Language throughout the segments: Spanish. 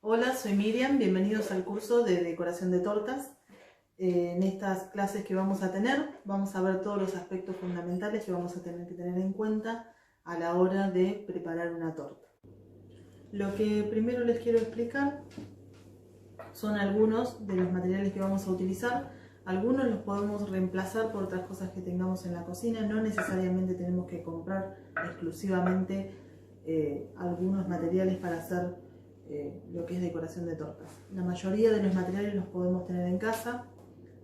Hola, soy Miriam, bienvenidos al curso de decoración de tortas. En estas clases que vamos a tener, vamos a ver todos los aspectos fundamentales que vamos a tener que tener en cuenta a la hora de preparar una torta. Lo que primero les quiero explicar son algunos de los materiales que vamos a utilizar. Algunos los podemos reemplazar por otras cosas que tengamos en la cocina, no necesariamente tenemos que comprar exclusivamente algunos materiales para hacer lo que es decoración de tortas. La mayoría de los materiales los podemos tener en casa,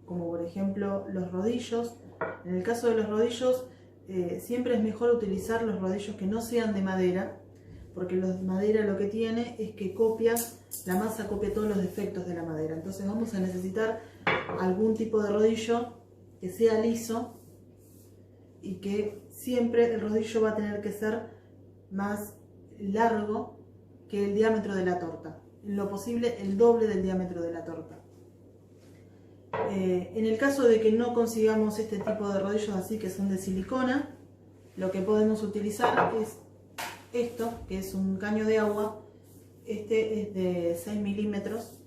como por ejemplo los rodillos. En el caso de los rodillos, siempre es mejor utilizar los rodillos que no sean de madera, porque los de madera lo que tiene es que la masa copia todos los defectos de la madera. Entonces vamos a necesitar algún tipo de rodillo que sea liso y que siempre el rodillo va a tener que ser más largo que el diámetro de la torta, en lo posible el doble del diámetro de la torta. En el caso de que no consigamos este tipo de rodillos así, que son de silicona, lo que podemos utilizar es esto, que es un caño de agua. Este es de 6 milímetros.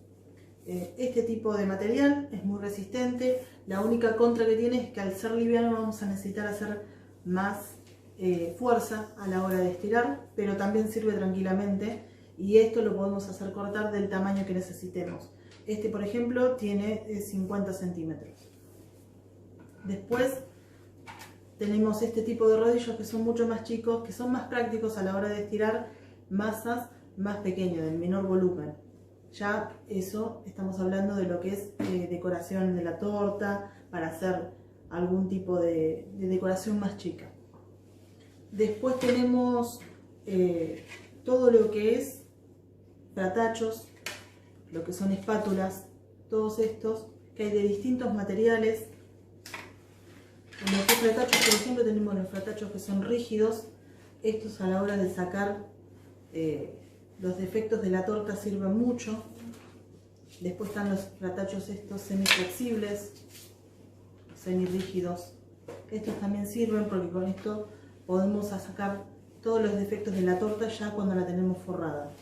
Este tipo de material es muy resistente. La única contra que tiene es que al ser liviano vamos a necesitar hacer más fuerza a la hora de estirar, pero también sirve tranquilamente, y esto lo podemos hacer cortar del tamaño que necesitemos. Este, por ejemplo, tiene 50 centímetros. Después tenemos este tipo de rodillos que son mucho más chicos, que son más prácticos a la hora de estirar masas más pequeñas, del menor volumen. Ya eso estamos hablando de lo que es decoración de la torta, para hacer algún tipo de decoración más chica. Después tenemos todo lo que es fratachos, lo que son espátulas, todos estos que hay de distintos materiales. En los fratachos, por ejemplo, tenemos los fratachos que son rígidos. Estos a la hora de sacar los defectos de la torta sirven mucho. Después están los fratachos estos semiflexibles, semirrígidos. Estos también sirven porque con esto podemos sacar todos los defectos de la torta ya cuando la tenemos forrada.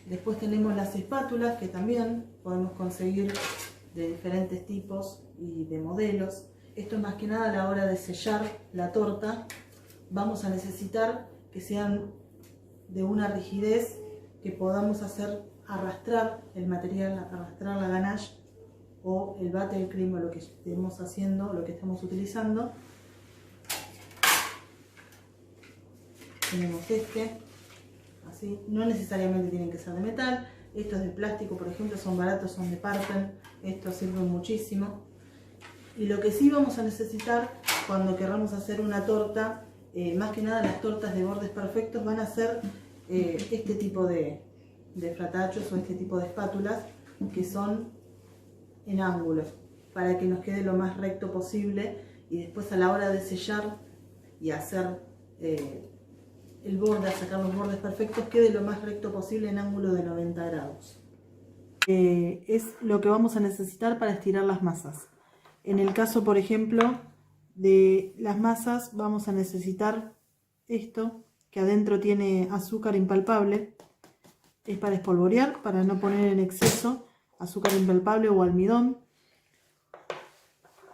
Después tenemos las espátulas, que también podemos conseguir de diferentes tipos y de modelos. Esto es más que nada a la hora de sellar la torta. Vamos a necesitar que sean de una rigidez que podamos hacer arrastrar el material, arrastrar la ganache o el buttercream, o lo que estemos haciendo, lo que estemos utilizando. Tenemos este, así, no necesariamente tienen que ser de metal. Estos de plástico, por ejemplo, son baratos, son de Parpen. Estos sirven muchísimo. Y lo que sí vamos a necesitar cuando queramos hacer una torta, más que nada las tortas de bordes perfectos, van a ser este tipo de fratachos o este tipo de espátulas, que son en ángulo, para que nos quede lo más recto posible, y después a la hora de sellar y hacer el borde, a sacar los bordes perfectos, quede lo más recto posible en ángulo de 90 grados. Es lo que vamos a necesitar para estirar las masas. En el caso, por ejemplo, de las masas, vamos a necesitar esto, que adentro tiene azúcar impalpable. Es para espolvorear, para no poner en exceso azúcar impalpable o almidón.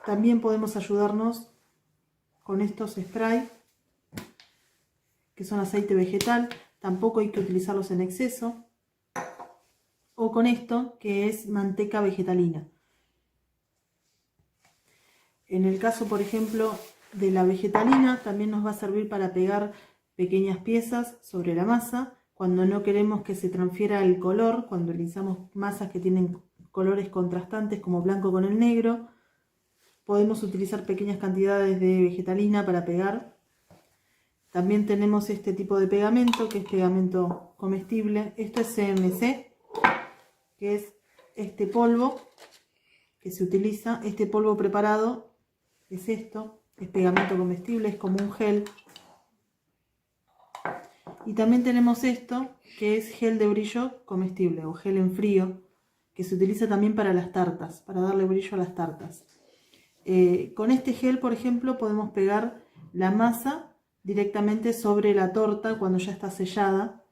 También podemos ayudarnos con estos spray, que son aceite vegetal. Tampoco hay que utilizarlos en exceso. O con esto, que es manteca vegetalina. En el caso, por ejemplo, de la vegetalina, también nos va a servir para pegar pequeñas piezas sobre la masa cuando no queremos que se transfiera el color, cuando utilizamos masas que tienen colores contrastantes como blanco con el negro. Podemos utilizar pequeñas cantidades de vegetalina para pegar. También tenemos este tipo de pegamento, que es pegamento comestible. Esto es CMC, que es este polvo que se utiliza. Este polvo preparado es esto, es pegamento comestible, es como un gel. Y también tenemos esto, que es gel de brillo comestible o gel en frío, que se utiliza también para las tartas, para darle brillo a las tartas. Con este gel, por ejemplo, podemos pegar la masa directamente sobre la torta cuando ya está sellada,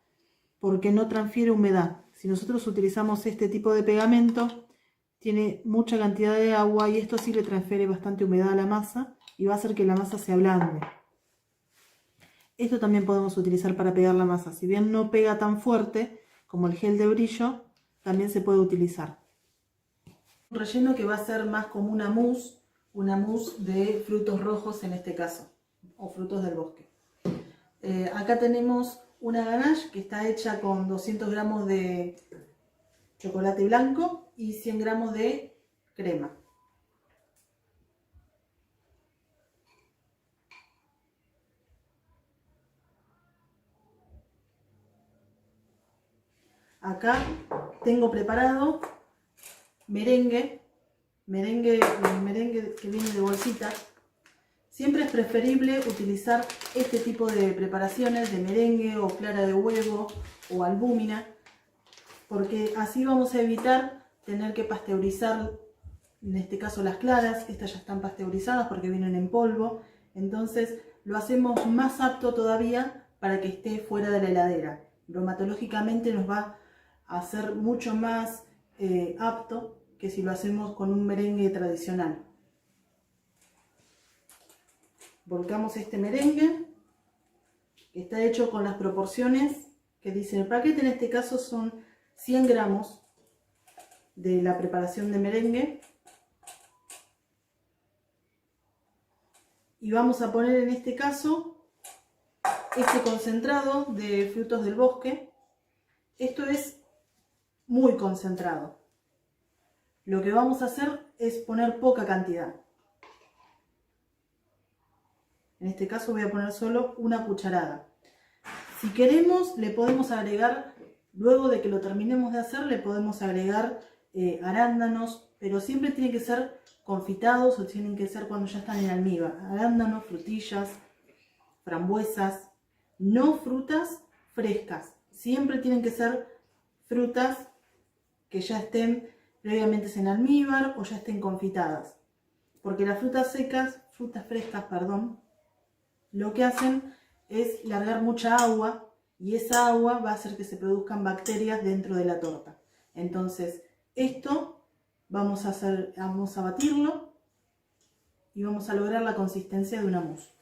porque no transfiere humedad. Si nosotros utilizamos este tipo de pegamento, tiene mucha cantidad de agua y esto sí le transfiere bastante humedad a la masa y va a hacer que la masa se ablande. Esto también podemos utilizar para pegar la masa. Si bien no pega tan fuerte como el gel de brillo, también se puede utilizar. Un relleno que va a ser más como una mousse de frutos rojos en este caso, o frutos del bosque. Acá tenemos una ganache que está hecha con 200 gramos de chocolate blanco y 100 gramos de crema. Acá tengo preparado merengue que viene de bolsita. Siempre es preferible utilizar este tipo de preparaciones de merengue o clara de huevo o albúmina, porque así vamos a evitar tener que pasteurizar, en este caso las claras. Estas ya están pasteurizadas porque vienen en polvo, entonces lo hacemos más apto todavía para que esté fuera de la heladera. Bromatológicamente nos va a hacer mucho más apto que si lo hacemos con un merengue tradicional. Volcamos este merengue, que está hecho con las proporciones que dice el paquete. En este caso son 100 gramos de la preparación de merengue. Y vamos a poner en este caso este concentrado de frutos del bosque. Esto es muy concentrado. Lo que vamos a hacer es poner poca cantidad. En este caso voy a poner solo una cucharada. Si queremos, le podemos agregar, luego de que lo terminemos de hacer, le podemos agregar arándanos, pero siempre tienen que ser confitados o tienen que ser cuando ya están en almíbar. Arándanos, frutillas, frambuesas, no frutas frescas. Siempre tienen que ser frutas que ya estén previamente en almíbar o ya estén confitadas. Porque las frutas frescas, lo que hacen es largar mucha agua y esa agua va a hacer que se produzcan bacterias dentro de la torta. Entonces, esto vamos a batirlo y vamos a lograr la consistencia de una mousse.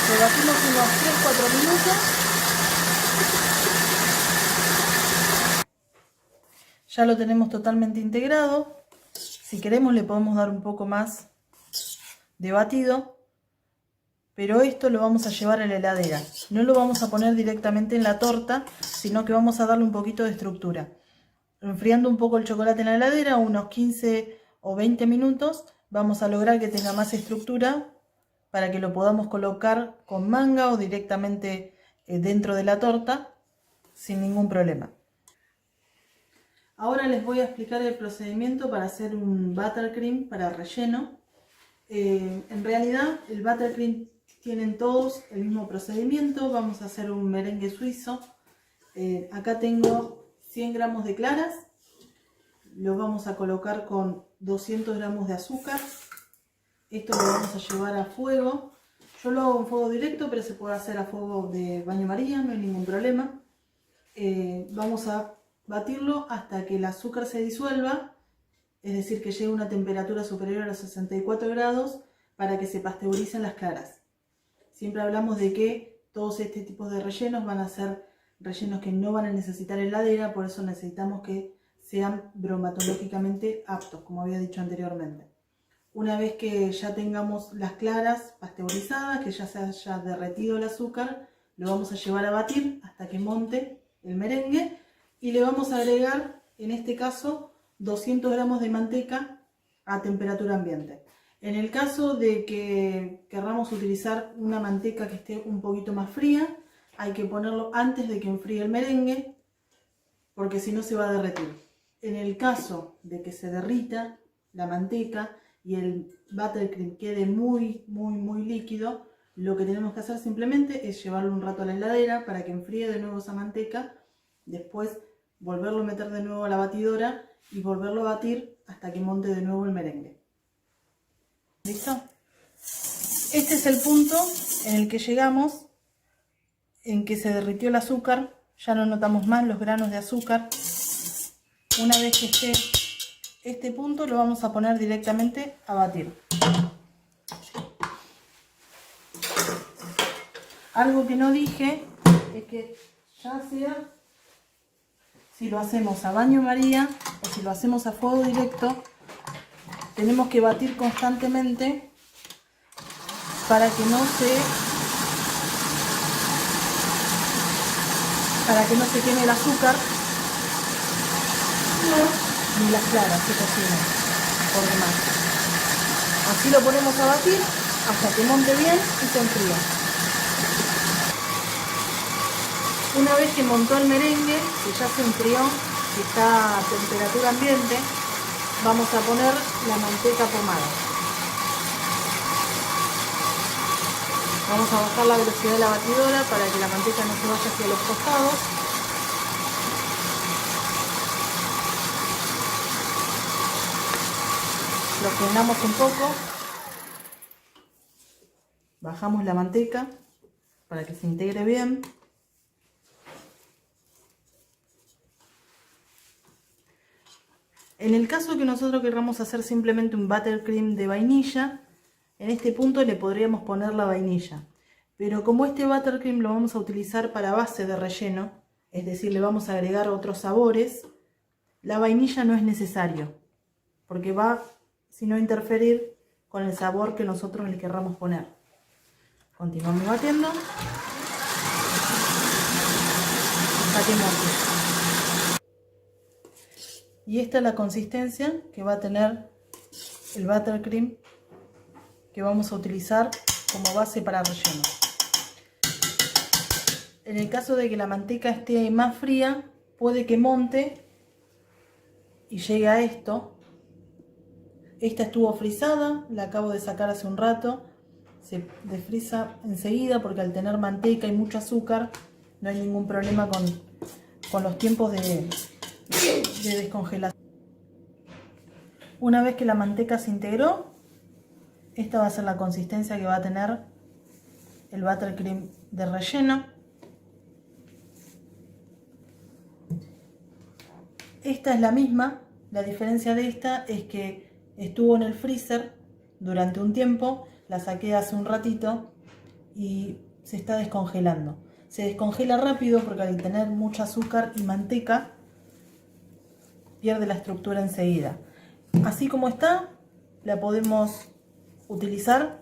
Lo batimos unos 3-4 minutos. Ya lo tenemos totalmente integrado. Si queremos le podemos dar un poco más de batido, pero esto lo vamos a llevar a la heladera. No lo vamos a poner directamente en la torta, sino que vamos a darle un poquito de estructura. Enfriando un poco el chocolate en la heladera, unos 15 o 20 minutos, vamos a lograr que tenga más estructura para que lo podamos colocar con manga o directamente dentro de la torta sin ningún problema. Ahora les voy a explicar el procedimiento para hacer un buttercream para relleno. En realidad el buttercream tienen todos el mismo procedimiento. Vamos a hacer un merengue suizo. Acá tengo 100 gramos de claras. Los vamos a colocar con 200 gramos de azúcar. Esto lo vamos a llevar a fuego. Yo lo hago en fuego directo, pero se puede hacer a fuego de baño María, no hay ningún problema. Vamos a batirlo hasta que el azúcar se disuelva, es decir, que llegue a una temperatura superior a los 64 grados para que se pasteuricen las claras. Siempre hablamos de que todos este tipos de rellenos van a ser rellenos que no van a necesitar heladera, por eso necesitamos que sean bromatológicamente aptos, como había dicho anteriormente. Una vez que ya tengamos las claras pasteurizadas, que ya se haya derretido el azúcar, lo vamos a llevar a batir hasta que monte el merengue y le vamos a agregar, en este caso, 200 gramos de manteca a temperatura ambiente. En el caso de que querramos utilizar una manteca que esté un poquito más fría, hay que ponerlo antes de que enfríe el merengue, porque si no se va a derretir. En el caso de que se derrita la manteca y el buttercream quede muy líquido, lo que tenemos que hacer simplemente es llevarlo un rato a la heladera para que enfríe de nuevo esa manteca Después volverlo a meter de nuevo a la batidora y volverlo a batir hasta que monte de nuevo el merengue. ¿Listo? Este es el punto en el que llegamos, en que se derritió el azúcar. Ya no notamos más los granos de azúcar. Una vez que esté este punto, lo vamos a poner directamente a batir. Algo que no dije es que ya sea si lo hacemos a baño María o si lo hacemos a fuego directo, tenemos que batir constantemente para que no se queme el azúcar ni las claras se cocinen por demás. Así lo ponemos a batir hasta que monte bien y se enfríe. Una vez que montó el merengue, que ya se enfrió, que está a temperatura ambiente, vamos a poner la manteca pomada. Vamos a bajar la velocidad de la batidora para que la manteca no se vaya hacia los costados. Lo frenamos un poco. Bajamos la manteca para que se integre bien. En el caso que nosotros queramos hacer simplemente un buttercream de vainilla, en este punto le podríamos poner la vainilla. Pero como este buttercream lo vamos a utilizar para base de relleno, es decir, le vamos a agregar otros sabores, la vainilla no es necesario, porque va, si no, interferir con el sabor que nosotros le querramos poner. Continuamos batiendo hasta que monte. Y esta es la consistencia que va a tener el buttercream que vamos a utilizar como base para relleno. En el caso de que la manteca esté más fría, puede que monte y llegue a esto. Esta estuvo frisada, la acabo de sacar hace un rato. Se desfrisa enseguida porque al tener manteca y mucho azúcar no hay ningún problema con los tiempos de descongelación. Una vez que la manteca se integró, esta va a ser la consistencia que va a tener el buttercream de relleno. Esta es la misma, la diferencia de esta es que estuvo en el freezer durante un tiempo, la saqué hace un ratito y se está descongelando. Se descongela rápido porque al tener mucho azúcar y manteca pierde la estructura enseguida. Así como está, la podemos utilizar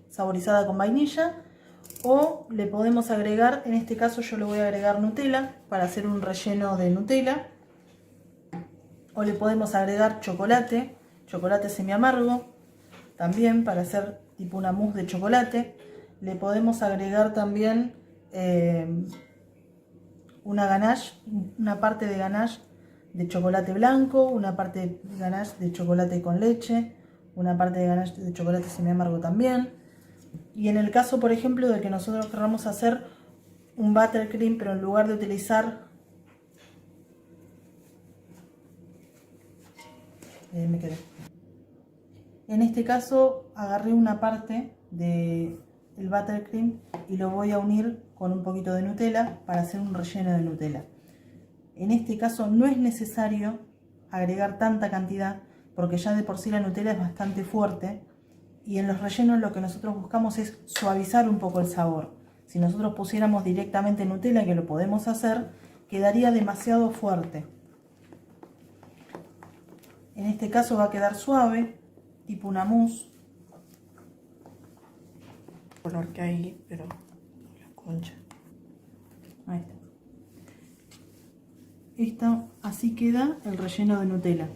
saborizada con vainilla o le podemos agregar, en este caso yo le voy a agregar Nutella para hacer un relleno de Nutella, o le podemos agregar chocolate semi amargo también para hacer tipo una mousse de chocolate. Le podemos agregar también una ganache, una parte de ganache de chocolate blanco, una parte de ganache de chocolate con leche, una parte de ganache de chocolate semi amargo también. Y en el caso, por ejemplo, de que nosotros queramos hacer un buttercream, pero en lugar de utilizar me quedé. En este caso agarré una parte del buttercream y lo voy a unir con un poquito de Nutella para hacer un relleno de Nutella. En este caso no es necesario agregar tanta cantidad porque ya de por sí la Nutella es bastante fuerte y en los rellenos lo que nosotros buscamos es suavizar un poco el sabor. Si nosotros pusiéramos directamente Nutella, que lo podemos hacer, quedaría demasiado fuerte. En este caso va a quedar suave, tipo una mousse. El color que hay, pero la concha. Ahí está. Así queda el relleno de Nutella.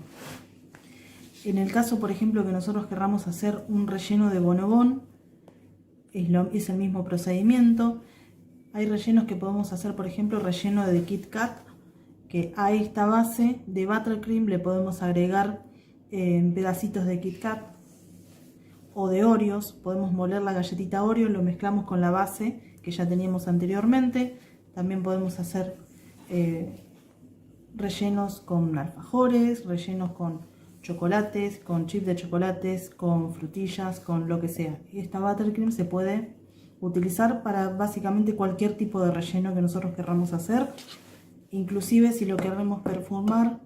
En el caso, por ejemplo, que nosotros querramos hacer un relleno de bonobón, es el mismo procedimiento. Hay rellenos que podemos hacer, por ejemplo, relleno de Kit Kat, que a esta base de buttercream le podemos agregar pedacitos de Kit Kat o de Oreos. Podemos moler la galletita Oreo, lo mezclamos con la base que ya teníamos anteriormente. También podemos hacer rellenos con alfajores, rellenos con chocolates, con chips de chocolates, con frutillas, con lo que sea. Esta buttercream se puede utilizar para básicamente cualquier tipo de relleno que nosotros querramos hacer. Inclusive si lo queremos perfumar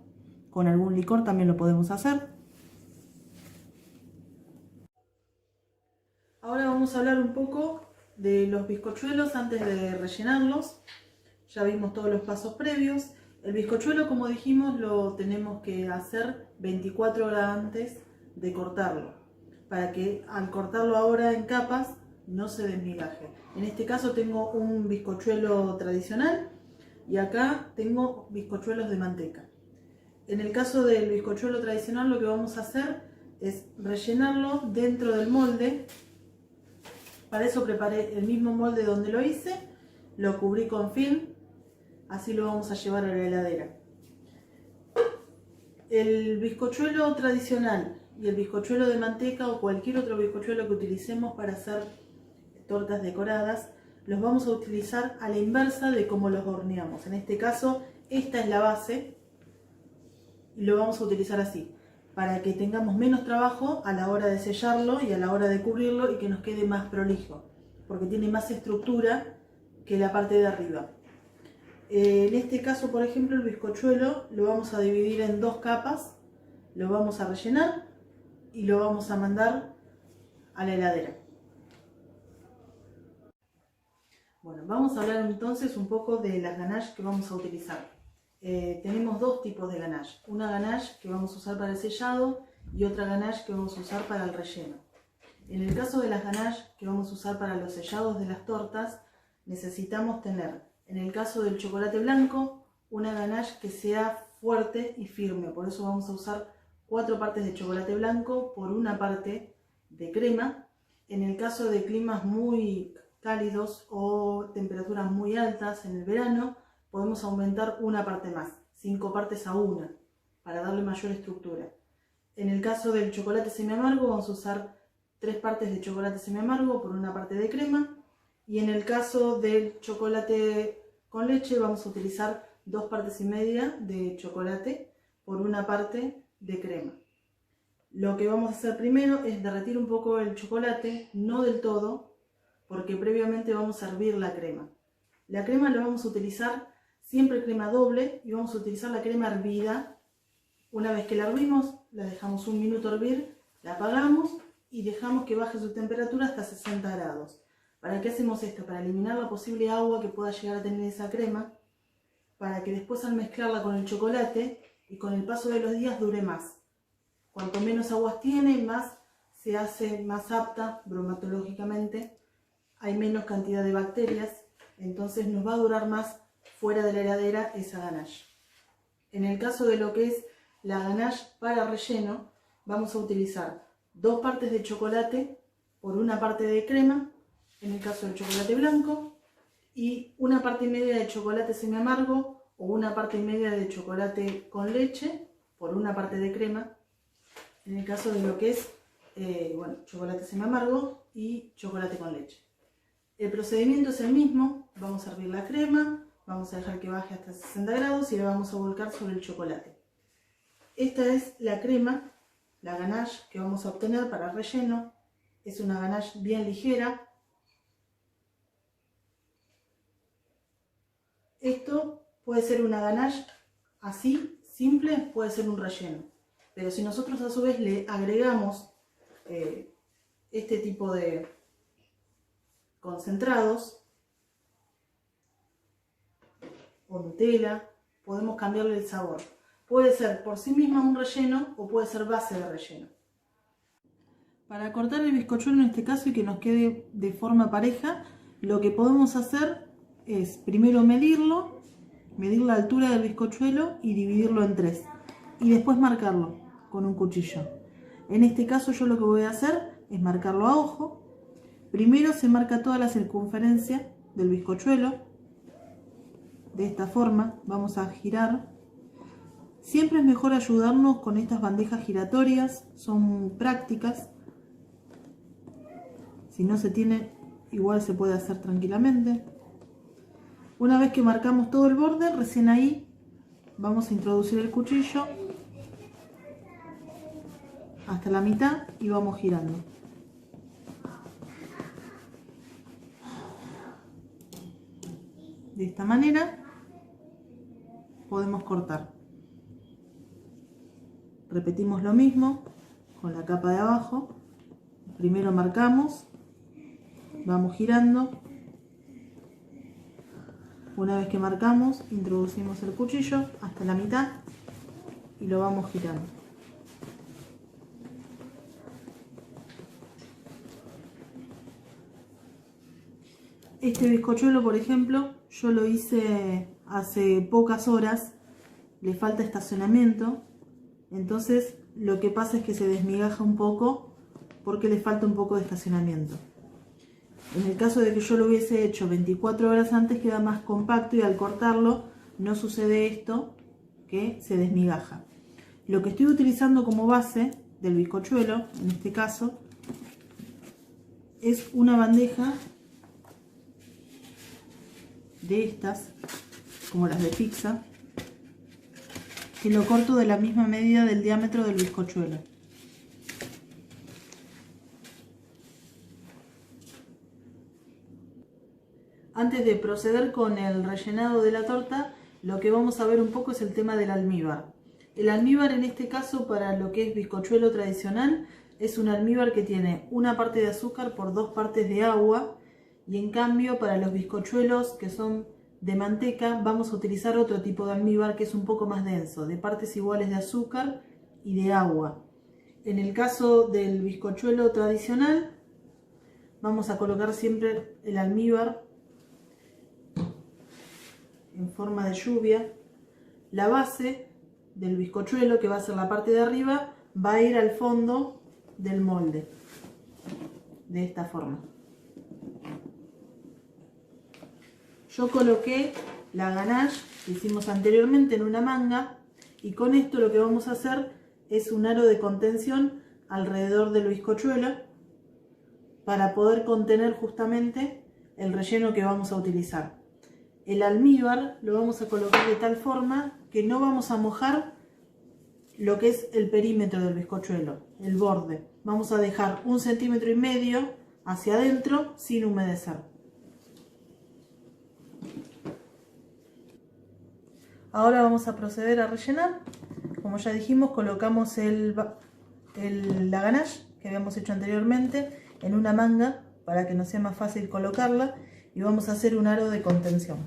con algún licor también lo podemos hacer. Ahora vamos a hablar un poco de los bizcochuelos antes de rellenarlos. Ya vimos todos los pasos previos. El bizcochuelo, como dijimos, lo tenemos que hacer 24 horas antes de cortarlo, para que al cortarlo ahora en capas no se desmigaje. En este caso tengo un bizcochuelo tradicional y acá tengo bizcochuelos de manteca. En el caso del bizcochuelo tradicional lo que vamos a hacer es rellenarlo dentro del molde. Para eso preparé el mismo molde donde lo hice, lo cubrí con film, así lo vamos a llevar a la heladera. El bizcochuelo tradicional y el bizcochuelo de manteca o cualquier otro bizcochuelo que utilicemos para hacer tortas decoradas, los vamos a utilizar a la inversa de cómo los horneamos. En este caso, esta es la base y lo vamos a utilizar así, para que tengamos menos trabajo a la hora de sellarlo y a la hora de cubrirlo y que nos quede más prolijo, porque tiene más estructura que la parte de arriba. En este caso, por ejemplo, el bizcochuelo lo vamos a dividir en dos capas, lo vamos a rellenar y lo vamos a mandar a la heladera. Bueno, vamos a hablar entonces un poco de las ganaches que vamos a utilizar. Tenemos dos tipos de ganache. Una ganache que vamos a usar para el sellado y otra ganache que vamos a usar para el relleno. En el caso de las ganaches que vamos a usar para los sellados de las tortas, necesitamos tener, en el caso del chocolate blanco, una ganache que sea fuerte y firme. Por eso vamos a usar 4 partes de chocolate blanco por una parte de crema. En el caso de climas muy cálidos o temperaturas muy altas en el verano, podemos aumentar una parte más, 5 partes a una, para darle mayor estructura. En el caso del chocolate semiamargo vamos a usar 3 partes de chocolate semiamargo por una parte de crema. Y en el caso del chocolate con leche vamos a utilizar 2 partes y media de chocolate por una parte de crema. Lo que vamos a hacer primero es derretir un poco el chocolate, no del todo, porque previamente vamos a hervir la crema. La crema la vamos a utilizar siempre crema doble y vamos a utilizar la crema hervida. Una vez que la hervimos, la dejamos un minuto hervir, la apagamos y dejamos que baje su temperatura hasta 60 grados. ¿Para qué hacemos esto? Para eliminar la posible agua que pueda llegar a tener esa crema, para que después al mezclarla con el chocolate y con el paso de los días dure más. Cuanto menos aguas tiene, más se hace más apta bromatológicamente, hay menos cantidad de bacterias, entonces nos va a durar más fuera de la heladera esa ganache. En el caso de lo que es la ganache para relleno, vamos a utilizar 2 partes de chocolate por una parte de crema, en el caso del chocolate blanco, y una parte y media de chocolate semiamargo o una parte y media de chocolate con leche por una parte de crema, en el caso de lo que es chocolate semiamargo y chocolate con leche. El procedimiento es el mismo, vamos a hervir la crema, vamos a dejar que baje hasta 60 grados y la vamos a volcar sobre el chocolate. Esta es la crema, la ganache que vamos a obtener para relleno. Es una ganache bien ligera. Esto puede ser una ganache así, simple, puede ser un relleno. Pero si nosotros a su vez le agregamos este tipo de concentrados o Nutella, podemos cambiarle el sabor. Puede ser por sí misma un relleno o puede ser base de relleno. Para cortar el bizcochuelo en este caso y que nos quede de forma pareja, lo que podemos hacer es primero medir la altura del bizcochuelo y dividirlo en 3 y después marcarlo con un cuchillo. En este caso yo lo que voy a hacer es marcarlo a ojo. Primero se marca toda la circunferencia del bizcochuelo. De esta forma vamos a girar. Siempre es mejor ayudarnos con estas bandejas giratorias, son prácticas. Si no se tiene, igual se puede hacer tranquilamente. Una vez que marcamos todo el borde, recién ahí vamos a introducir el cuchillo hasta la mitad y vamos girando. De esta manera podemos cortar. Repetimos lo mismo con la capa de abajo. Primero marcamos, vamos girando. Una vez que marcamos, introducimos el cuchillo hasta la mitad y lo vamos girando. Este bizcochuelo, por ejemplo, yo lo hice hace pocas horas, le falta estacionamiento, entonces lo que pasa es que se desmigaja un poco porque le falta un poco de estacionamiento. En el caso de que yo lo hubiese hecho 24 horas antes, queda más compacto y al cortarlo no sucede esto, que se desmigaja. Lo que estoy utilizando como base del bizcochuelo, en este caso, es una bandeja de estas, como las de pizza, que lo corto de la misma medida del diámetro del bizcochuelo. Antes de proceder con el rellenado de la torta, lo que vamos a ver un poco es el tema del almíbar. El almíbar, en este caso, para lo que es bizcochuelo tradicional, es un almíbar que tiene una parte de azúcar por 2 partes de agua, y en cambio para los bizcochuelos que son de manteca vamos a utilizar otro tipo de almíbar que es un poco más denso, de partes iguales de azúcar y de agua. En el caso del bizcochuelo tradicional vamos a colocar siempre el almíbar en forma de lluvia. La base del bizcochuelo, que va a ser la parte de arriba, va a ir al fondo del molde, de esta forma. Yo coloqué la ganache que hicimos anteriormente en una manga, y con esto lo que vamos a hacer es un aro de contención alrededor del bizcochuelo para poder contener justamente el relleno que vamos a utilizar. El almíbar lo vamos a colocar de tal forma que no vamos a mojar lo que es el perímetro del bizcochuelo, el borde. Vamos a dejar 1,5 centímetros hacia adentro sin humedecer. Ahora vamos a proceder a rellenar. Como ya dijimos, colocamos la ganache que habíamos hecho anteriormente en una manga para que nos sea más fácil colocarla, y vamos a hacer un aro de contención.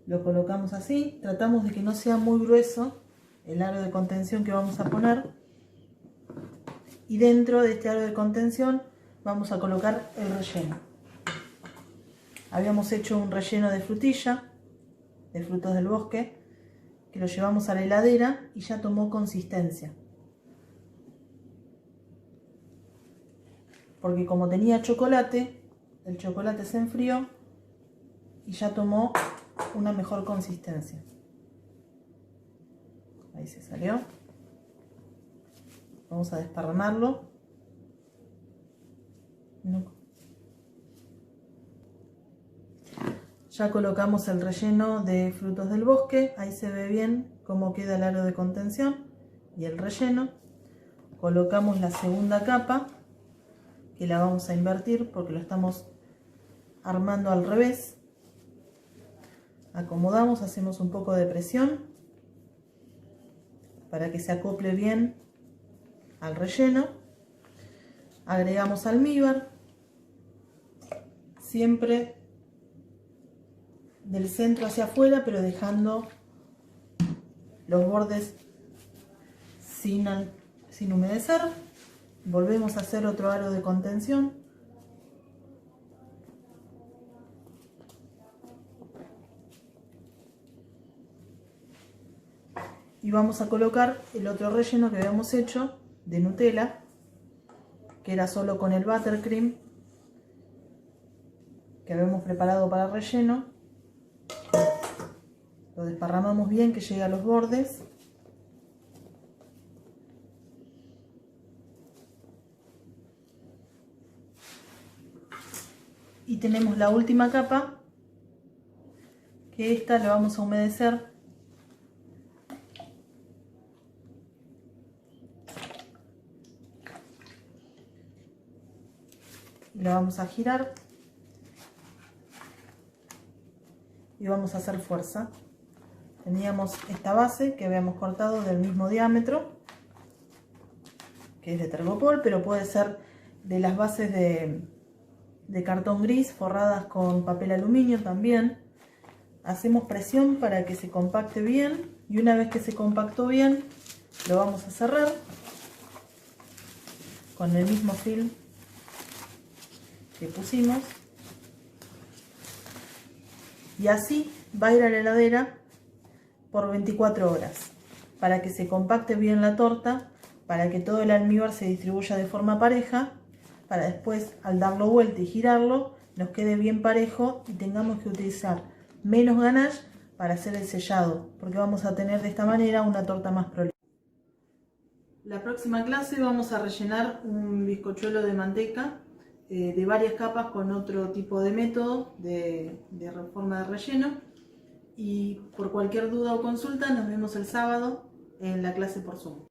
Lo colocamos así, tratamos de que no sea muy grueso el aro de contención que vamos a poner, y dentro de este aro de contención vamos a colocar el relleno. Habíamos hecho un relleno de frutilla, de frutos del bosque, que lo llevamos a la heladera y ya tomó consistencia. Porque como tenía chocolate, el chocolate se enfrió y ya tomó una mejor consistencia. Ahí se salió. Vamos a desparramarlo. Ya colocamos el relleno de frutos del bosque. Ahí se ve bien cómo queda el aro de contención y el relleno. Colocamos la segunda capa, que la vamos a invertir porque lo estamos armando al revés. Acomodamos, hacemos un poco de presión para que se acople bien al relleno. Agregamos almíbar, siempre del centro hacia afuera, pero dejando los bordes sin humedecer. Volvemos a hacer otro aro de contención. Y vamos a colocar el otro relleno que habíamos hecho de Nutella, que era solo con el buttercream que habíamos preparado para el relleno. Lo desparramamos bien, que llegue a los bordes. Y tenemos la última capa, que esta la vamos a humedecer. La vamos a girar y vamos a hacer fuerza. Teníamos esta base que habíamos cortado del mismo diámetro, que es de Tergopol, pero puede ser de las bases de cartón gris forradas con papel aluminio también. Hacemos presión para que se compacte bien y una vez que se compactó bien lo vamos a cerrar con el mismo film que pusimos, y así va a ir a la heladera por 24 horas para que se compacte bien la torta, para que todo el almíbar se distribuya de forma pareja, para después al darlo vuelta y girarlo nos quede bien parejo y tengamos que utilizar menos ganache para hacer el sellado, porque vamos a tener de esta manera una torta más prolija. La próxima clase vamos a rellenar un bizcochuelo de manteca de varias capas con otro tipo de método de forma de relleno, y por cualquier duda o consulta nos vemos el sábado en la clase por Zoom.